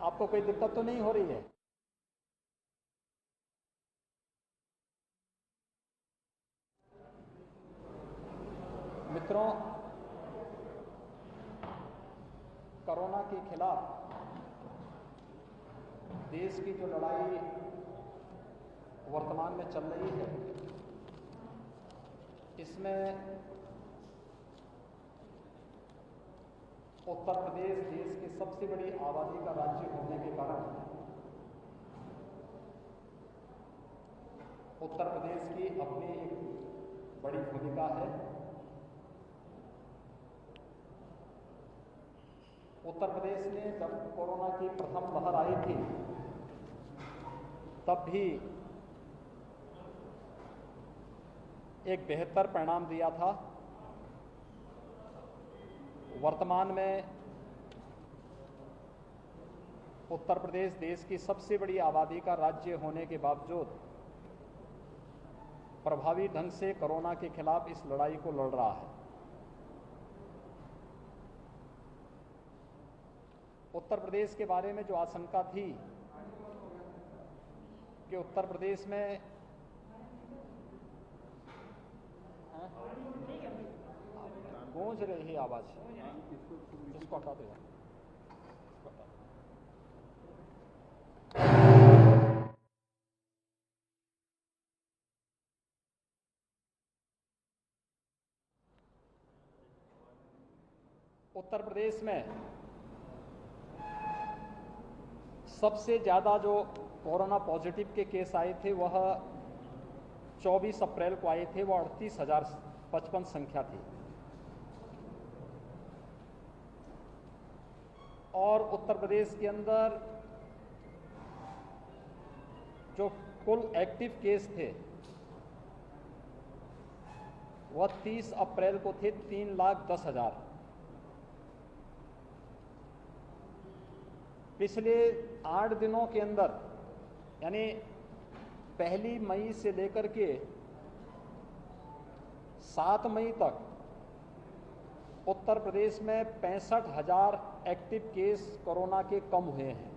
आपको कोई दिक्कत तो नहीं हो रही है? मित्रों, कोरोना के खिलाफ देश की जो लड़ाई वर्तमान में चल रही है, इसमें उत्तर प्रदेश देश की सबसे बड़ी आबादी का राज्य होने के कारण उत्तर प्रदेश की अपनी एक बड़ी भूमिका है। उत्तर प्रदेश ने जब कोरोना की प्रथम लहर आई थी तब भी एक बेहतर परिणाम दिया था। वर्तमान में उत्तर प्रदेश देश की सबसे बड़ी आबादी का राज्य होने के बावजूद प्रभावी ढंग से कोरोना के खिलाफ इस लड़ाई को लड़ रहा है। उत्तर प्रदेश के बारे में जो आशंका थी कि उत्तर प्रदेश में गूंज रही है आवाज, इसको हटा दो। उत्तर प्रदेश में सबसे ज्यादा जो कोरोना पॉजिटिव के केस आए थे वह 24 अप्रैल को आए थे, वह 38,055 संख्या थी। और उत्तर प्रदेश के अंदर जो कुल एक्टिव केस थे वह 30 अप्रैल को थे 3,10,000। पिछले 8 दिनों के अंदर यानी 1 मई से लेकर के 7 मई तक उत्तर प्रदेश में 65,000 एक्टिव केस कोरोना के कम हुए हैं।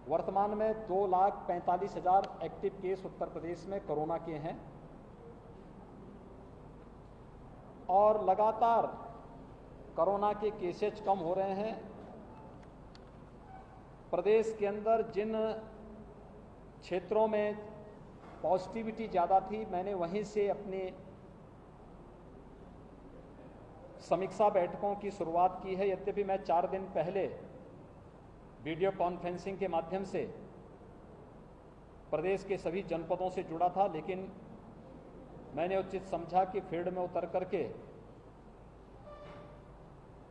वर्तमान में 2,45,000 एक्टिव केस उत्तर प्रदेश में कोरोना के हैं और लगातार कोरोना के केसेज कम हो रहे हैं। प्रदेश के अंदर जिन क्षेत्रों में पॉजिटिविटी ज़्यादा थी, मैंने वहीं से अपनी समीक्षा बैठकों की शुरुआत की है। यद्यपि मैं 4 दिन पहले वीडियो कॉन्फ्रेंसिंग के माध्यम से प्रदेश के सभी जनपदों से जुड़ा था, लेकिन मैंने उचित समझा कि फील्ड में उतर करके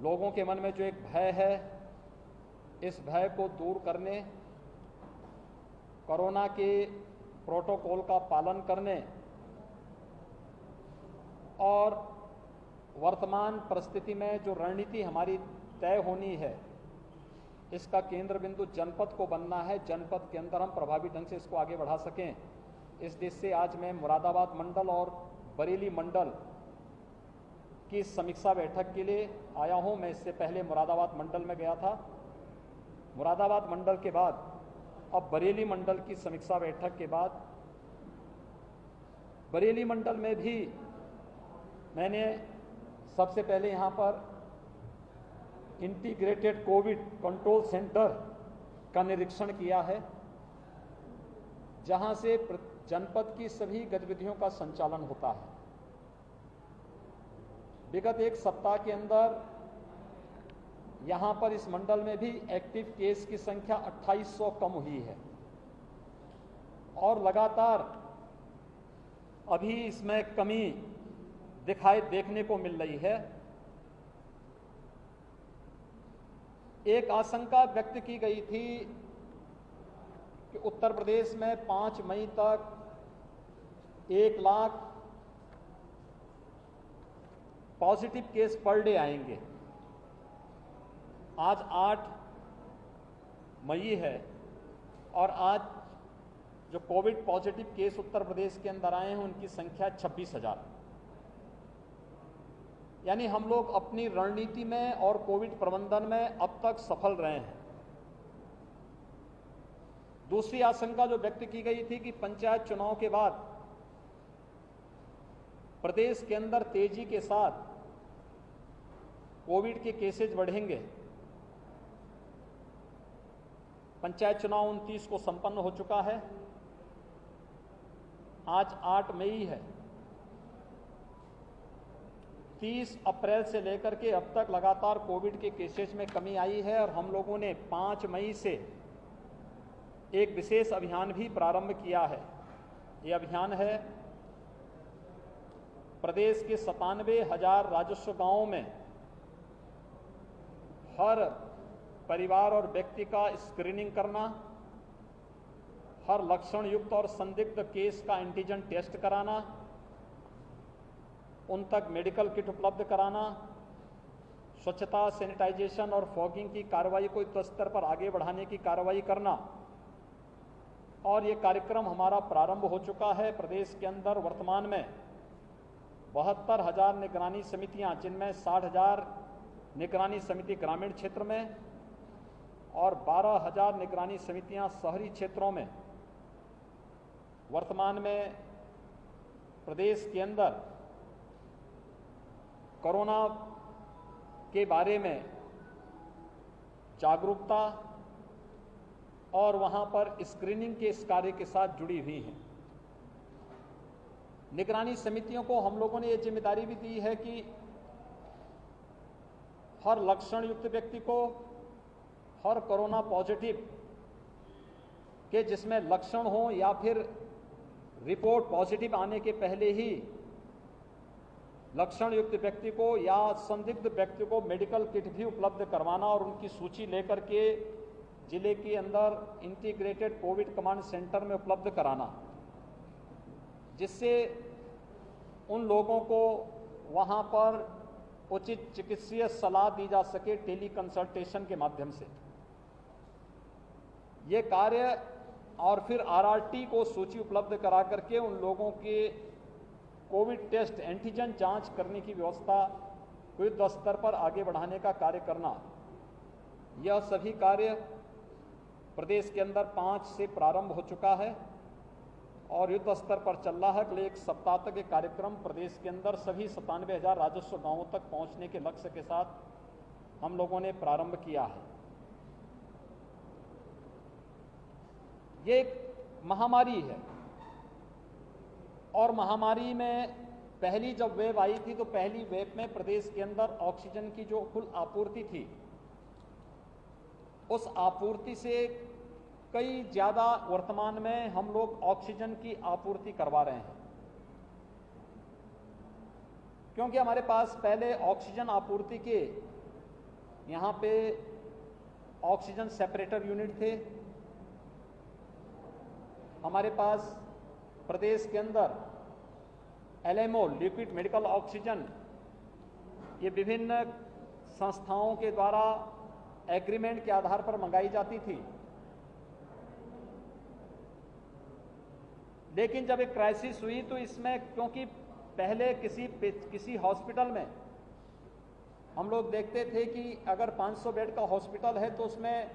लोगों के मन में जो एक भय है, इस भय को दूर करने, कोरोना के प्रोटोकॉल का पालन करने और वर्तमान परिस्थिति में जो रणनीति हमारी तय होनी है, इसका केंद्र बिंदु जनपद को बनना है। जनपद के अंदर हम प्रभावी ढंग से इसको आगे बढ़ा सकें, इस देश से आज मैं मुरादाबाद मंडल और बरेली मंडल की समीक्षा बैठक के लिए आया हूं। मैं इससे पहले मुरादाबाद मंडल में गया था। मुरादाबाद मंडल के बाद अब बरेली मंडल की समीक्षा बैठक के बाद बरेली मंडल में भी मैंने सबसे पहले यहां पर इंटीग्रेटेड कोविड कंट्रोल सेंटर का निरीक्षण किया है, जहां से जनपद की सभी गतिविधियों का संचालन होता है। विगत 1 सप्ताह के अंदर यहां पर इस मंडल में भी एक्टिव केस की संख्या 2800 कम हुई है और लगातार अभी इसमें कमी देखने को मिल रही है। एक आशंका व्यक्त की गई थी कि उत्तर प्रदेश में 5 मई तक 1 lakh positive case per day आएंगे। आज 8 मई है और आज जो Covid positive case Uttar Pradesh के अंदर आए हैं उनकी संख्या 26,000। यानी हम लोग अपनी रणनीति में और कोविड प्रबंधन में अब तक सफल रहे हैं। दूसरी आशंका जो व्यक्त की गई थी कि पंचायत चुनाव के बाद प्रदेश के अंदर तेजी के साथ कोविड के केसेज बढ़ेंगे। पंचायत चुनाव 29 को संपन्न हो चुका है, आज 8 मई है। 30 अप्रैल से लेकर के अब तक लगातार कोविड के केसेज में कमी आई है और हम लोगों ने 5 मई से एक विशेष अभियान भी प्रारंभ किया है। ये अभियान है प्रदेश के 97,000 राजस्व गांवों में हर परिवार और व्यक्ति का स्क्रीनिंग करना, हर लक्षण युक्त और संदिग्ध केस का एंटीजन टेस्ट कराना, उन तक मेडिकल किट उपलब्ध कराना, स्वच्छता, सैनिटाइजेशन और फॉगिंग की कार्रवाई को युद्ध स्तर पर आगे बढ़ाने की कार्रवाई करना। और ये कार्यक्रम हमारा प्रारंभ हो चुका है। प्रदेश के अंदर वर्तमान में 72,000 निगरानी समितियां, जिनमें 60,000 निगरानी समिति ग्रामीण क्षेत्र में और 12,000 निगरानी समितियां शहरी क्षेत्रों में वर्तमान में प्रदेश के अंदर कोरोना के बारे में जागरूकता और वहां पर स्क्रीनिंग के इस कार्य के साथ जुड़ी हुई हैं। निगरानी समितियों को हम लोगों ने ये जिम्मेदारी भी दी है कि हर लक्षण युक्त व्यक्ति को, हर कोरोना पॉजिटिव के जिसमें लक्षण हो या फिर रिपोर्ट पॉजिटिव आने के पहले ही लक्षण युक्त व्यक्ति को या संदिग्ध व्यक्ति को मेडिकल किट भी उपलब्ध करवाना और उनकी सूची लेकर के जिले के अंदर इंटीग्रेटेड कोविड कमांड सेंटर में उपलब्ध कराना, जिससे उन लोगों को वहां पर उचित चिकित्सीय सलाह दी जा सके टेली कंसल्टेशन के माध्यम से। ये कार्य और फिर आरआरटी को सूची उपलब्ध करा करके उन लोगों के कोविड टेस्ट एंटीजन जांच करने की व्यवस्था को युद्ध स्तर पर आगे बढ़ाने का कार्य करना, यह सभी कार्य प्रदेश के अंदर 5 से प्रारंभ हो चुका है और युद्ध स्तर पर चल रहा है। अगले एक सप्ताह तक ये कार्यक्रम प्रदेश के अंदर सभी 97,000 राजस्व गांवों तक पहुंचने के लक्ष्य के साथ हम लोगों ने प्रारंभ किया है। ये एक महामारी है और महामारी में पहली जब वेव आई थी तो पहली वेव में प्रदेश के अंदर ऑक्सीजन की जो कुल आपूर्ति थी, उस आपूर्ति से कई ज्यादा वर्तमान में हम लोग ऑक्सीजन की आपूर्ति करवा रहे हैं, क्योंकि हमारे पास पहले ऑक्सीजन आपूर्ति के यहाँ पे ऑक्सीजन सेपरेटर यूनिट थे। हमारे पास प्रदेश के अंदर एलएमओ, लिक्विड मेडिकल ऑक्सीजन, ये विभिन्न संस्थाओं के द्वारा एग्रीमेंट के आधार पर मंगाई जाती थी। लेकिन जब एक क्राइसिस हुई तो इसमें, क्योंकि पहले किसी हॉस्पिटल में हम लोग देखते थे कि अगर 500 बेड का हॉस्पिटल है तो उसमें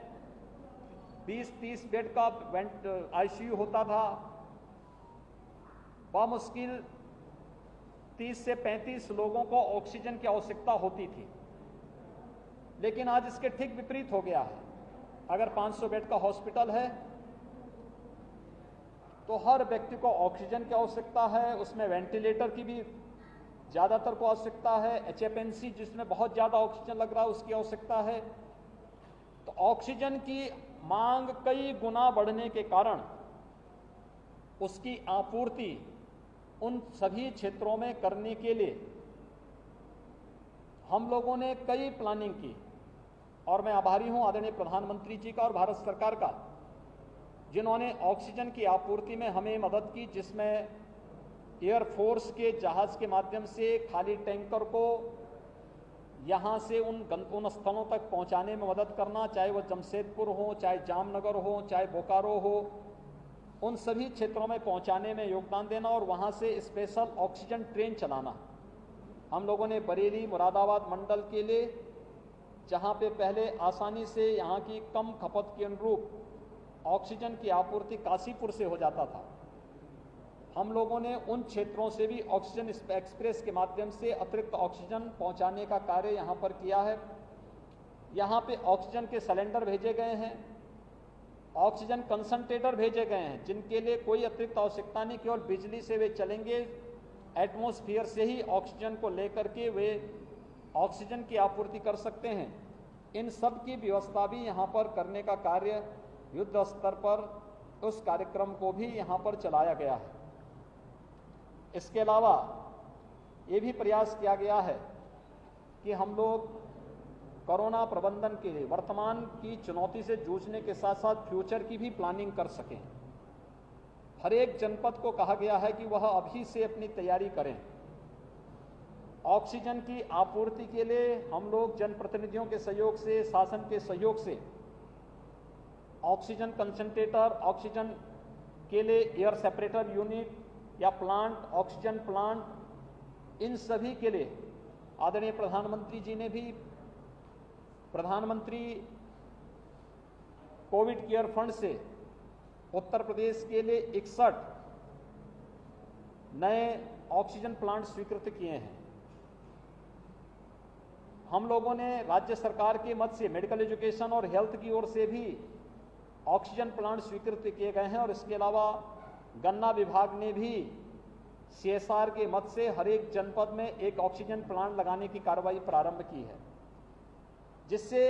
20-30 बेड का आईसीयू होता था, मुश्किल 30 से 35 लोगों को ऑक्सीजन की आवश्यकता होती थी। लेकिन आज इसके ठीक विपरीत हो गया है। अगर 500 बेड का हॉस्पिटल है तो हर व्यक्ति को ऑक्सीजन की आवश्यकता है, उसमें वेंटिलेटर की भी ज़्यादातर को आवश्यकता है, एचएफएनसी जिसमें बहुत ज़्यादा ऑक्सीजन लग रहा है उसकी आवश्यकता है। तो ऑक्सीजन की मांग कई गुना बढ़ने के कारण उसकी आपूर्ति उन सभी क्षेत्रों में करने के लिए हम लोगों ने कई प्लानिंग की और मैं आभारी हूं आदरणीय प्रधानमंत्री जी का और भारत सरकार का, जिन्होंने ऑक्सीजन की आपूर्ति में हमें मदद की, जिसमें एयरफोर्स के जहाज के माध्यम से खाली टैंकर को यहां से उन स्थलों तक पहुंचाने में मदद करना, चाहे वह जमशेदपुर हो, चाहे जामनगर हो, चाहे बोकारो हो, उन सभी क्षेत्रों में पहुंचाने में योगदान देना और वहां से स्पेशल ऑक्सीजन ट्रेन चलाना। हम लोगों ने बरेली, मुरादाबाद मंडल के लिए, जहां पे पहले आसानी से यहाँ की कम खपत के अनुरूप ऑक्सीजन की आपूर्ति काशीपुर से हो जाता था। हम लोगों ने उन क्षेत्रों से भी ऑक्सीजन एक्सप्रेस के माध्यम से अतिरिक्त ऑक्सीजन पहुंचाने का कार्य यहां पर किया है। यहां पे ऑक्सीजन के सिलेंडर भेजे गए हैं, ऑक्सीजन कंसंट्रेटर भेजे गए हैं, जिनके लिए कोई अतिरिक्त आवश्यकता नहीं, केवल बिजली से वे चलेंगे। एटमॉस्फेयर से ही ऑक्सीजन को लेकर के वे ऑक्सीजन की आपूर्ति कर सकते हैं। इन सब की व्यवस्था भी यहाँ पर करने का कार्य युद्ध स्तर पर उस कार्यक्रम को भी यहाँ पर चलाया गया है। इसके अलावा ये भी प्रयास किया गया है कि हम लोग कोरोना प्रबंधन के लिए वर्तमान की चुनौती से जूझने के साथ साथ फ्यूचर की भी प्लानिंग कर सकें। हर एक जनपद को कहा गया है कि वह अभी से अपनी तैयारी करें। ऑक्सीजन की आपूर्ति के लिए हम लोग जनप्रतिनिधियों के सहयोग से, शासन के सहयोग से ऑक्सीजन कंसंट्रेटर, ऑक्सीजन के लिए एयर सेपरेटर यूनिट या प्लांट, ऑक्सीजन प्लांट, इन सभी के लिए आदरणीय प्रधानमंत्री जी ने भी प्रधानमंत्री कोविड केयर फंड से उत्तर प्रदेश के लिए 61 नए ऑक्सीजन प्लांट स्वीकृत किए हैं। हम लोगों ने राज्य सरकार के मद से मेडिकल एजुकेशन और हेल्थ की ओर से भी ऑक्सीजन प्लांट स्वीकृत किए गए हैं और इसके अलावा गन्ना विभाग ने भी CSR के मद से हर एक जनपद में एक ऑक्सीजन प्लांट लगाने की कार्रवाई प्रारंभ की है, जिससे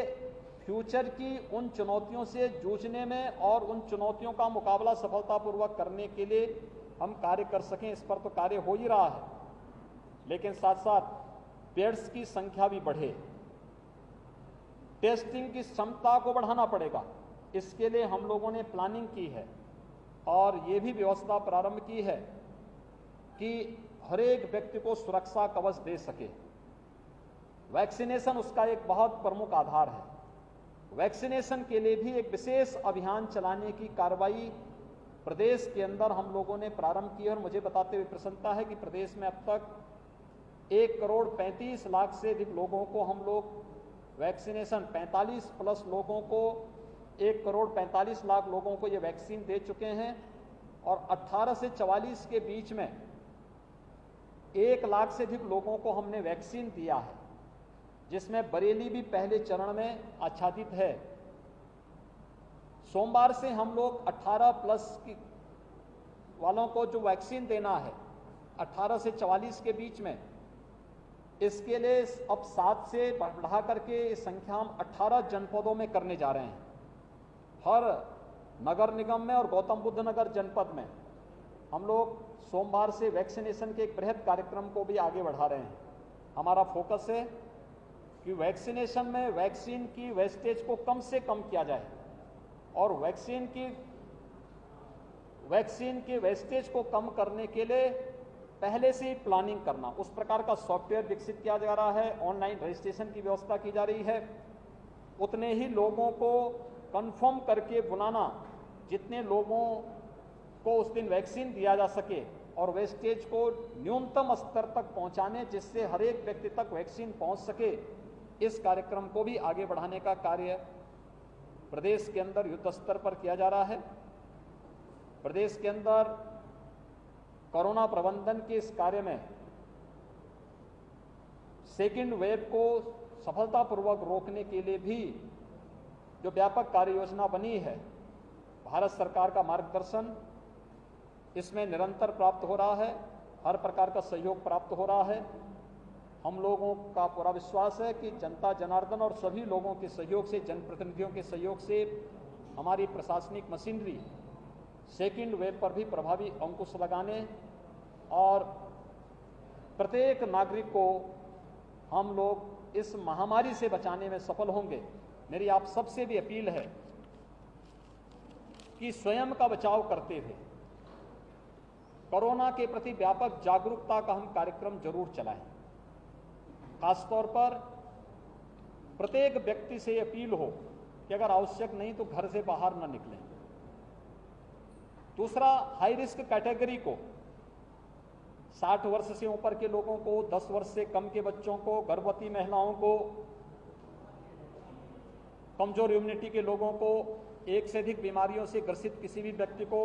फ्यूचर की उन चुनौतियों से जूझने में और उन चुनौतियों का मुकाबला सफलतापूर्वक करने के लिए हम कार्य कर सकें। इस पर तो कार्य हो ही रहा है, लेकिन साथ साथ बेड्स की संख्या भी बढ़े, टेस्टिंग की क्षमता को बढ़ाना पड़ेगा। इसके लिए हम लोगों ने प्लानिंग की है और ये भी व्यवस्था प्रारंभ की है कि हर एक व्यक्ति को सुरक्षा कवच दे सके। वैक्सीनेशन उसका एक बहुत प्रमुख आधार है। वैक्सीनेशन के लिए भी एक विशेष अभियान चलाने की कार्रवाई प्रदेश के अंदर हम लोगों ने प्रारंभ की है और मुझे बताते हुए प्रसन्नता है कि प्रदेश में अब तक 1,35,00,000 से अधिक लोगों को हम लोग वैक्सीनेशन 45+ लोगों को 1,45,00,000 लोगों को ये वैक्सीन दे चुके हैं और 18 से 44 के बीच में 1 लाख से अधिक लोगों को हमने वैक्सीन दिया है, जिसमें बरेली भी पहले चरण में आच्छादित है। सोमवार से हम लोग 18+ वालों को जो वैक्सीन देना है 18 से 44 के बीच में, इसके लिए अब 7 से बढ़ा करके संख्या हम 18 जनपदों में करने जा रहे हैं। हर नगर निगम में और गौतम बुद्ध नगर जनपद में हम लोग सोमवार से वैक्सीनेशन के एक बृहद कार्यक्रम को भी आगे बढ़ा रहे हैं। हमारा फोकस है कि वैक्सीनेशन में वैक्सीन की वेस्टेज को कम से कम किया जाए और वैक्सीन की वेस्टेज को कम करने के लिए पहले से ही प्लानिंग करना, उस प्रकार का सॉफ्टवेयर विकसित किया जा रहा है। ऑनलाइन रजिस्ट्रेशन की व्यवस्था की जा रही है। उतने ही लोगों को कंफर्म करके बुलाना जितने लोगों को उस दिन वैक्सीन दिया जा सके और वेस्टेज को न्यूनतम स्तर तक पहुंचाने, जिससे हर एक व्यक्ति तक वैक्सीन पहुंच सके। इस कार्यक्रम को भी आगे बढ़ाने का कार्य प्रदेश के अंदर युद्ध स्तर पर किया जा रहा है। प्रदेश के अंदर कोरोना प्रबंधन के इस कार्य में सेकेंड वेव को सफलतापूर्वक रोकने के लिए भी जो व्यापक कार्य योजना बनी है, भारत सरकार का मार्गदर्शन इसमें निरंतर प्राप्त हो रहा है, हर प्रकार का सहयोग प्राप्त हो रहा है। हम लोगों का पूरा विश्वास है कि जनता जनार्दन और सभी लोगों के सहयोग से, जनप्रतिनिधियों के सहयोग से हमारी प्रशासनिक मशीनरी सेकेंड वेव पर भी प्रभावी अंकुश लगाने और प्रत्येक नागरिक को हम लोग इस महामारी से बचाने में सफल होंगे। मेरी आप सबसे भी अपील है कि स्वयं का बचाव करते हुए कोरोना के प्रति व्यापक जागरूकता का हम कार्यक्रम जरूर चलाएं। खासतौर पर प्रत्येक व्यक्ति से अपील हो कि अगर आवश्यक नहीं तो घर से बाहर न निकलें। दूसरा, हाई रिस्क कैटेगरी को, 60 वर्ष से ऊपर के लोगों को, 10 वर्ष से कम के बच्चों को, गर्भवती महिलाओं को, कमजोर इम्यूनिटी के लोगों को, एक से अधिक बीमारियों से ग्रसित किसी भी व्यक्ति को,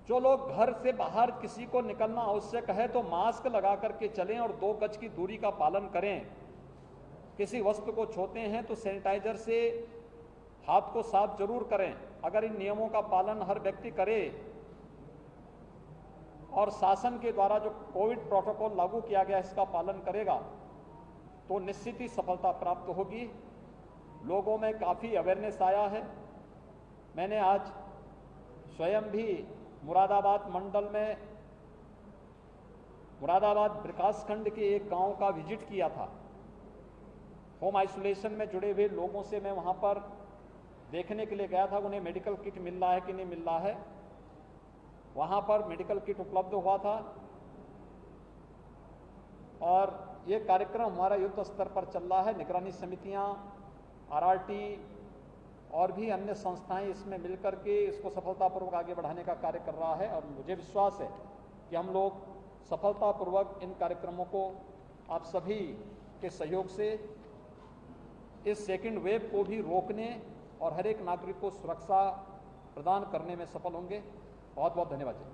जो लोग घर से बाहर किसी को निकलना आवश्यक है तो मास्क लगा करके चलें और 2 गज की दूरी का पालन करें। किसी वस्तु को छूते हैं तो सैनिटाइजर से हाथ को साफ जरूर करें। अगर इन नियमों का पालन हर व्यक्ति करे और शासन के द्वारा जो कोविड प्रोटोकॉल लागू किया गया इसका पालन करेगा तो निश्चित ही सफलता प्राप्त होगी। लोगों में काफी अवेयरनेस आया है। मैंने आज स्वयं भी मुरादाबाद मंडल में, मुरादाबाद विकासखंड के एक गांव का विजिट किया था। होम आइसोलेशन में जुड़े हुए लोगों से मैं वहां पर देखने के लिए गया था उन्हें मेडिकल किट मिल रहा है कि नहीं मिल रहा है। वहां पर मेडिकल किट उपलब्ध हुआ था और ये कार्यक्रम हमारा युद्ध स्तर पर चल रहा है। निगरानी समितियां, आरआरटी और भी अन्य संस्थाएं इसमें मिलकर के इसको सफलतापूर्वक आगे बढ़ाने का कार्य कर रहा है और मुझे विश्वास है कि हम लोग सफलतापूर्वक इन कार्यक्रमों को आप सभी के सहयोग से इस सेकंड वेव को भी रोकने और हर एक नागरिक को सुरक्षा प्रदान करने में सफल होंगे। बहुत बहुत धन्यवाद जी।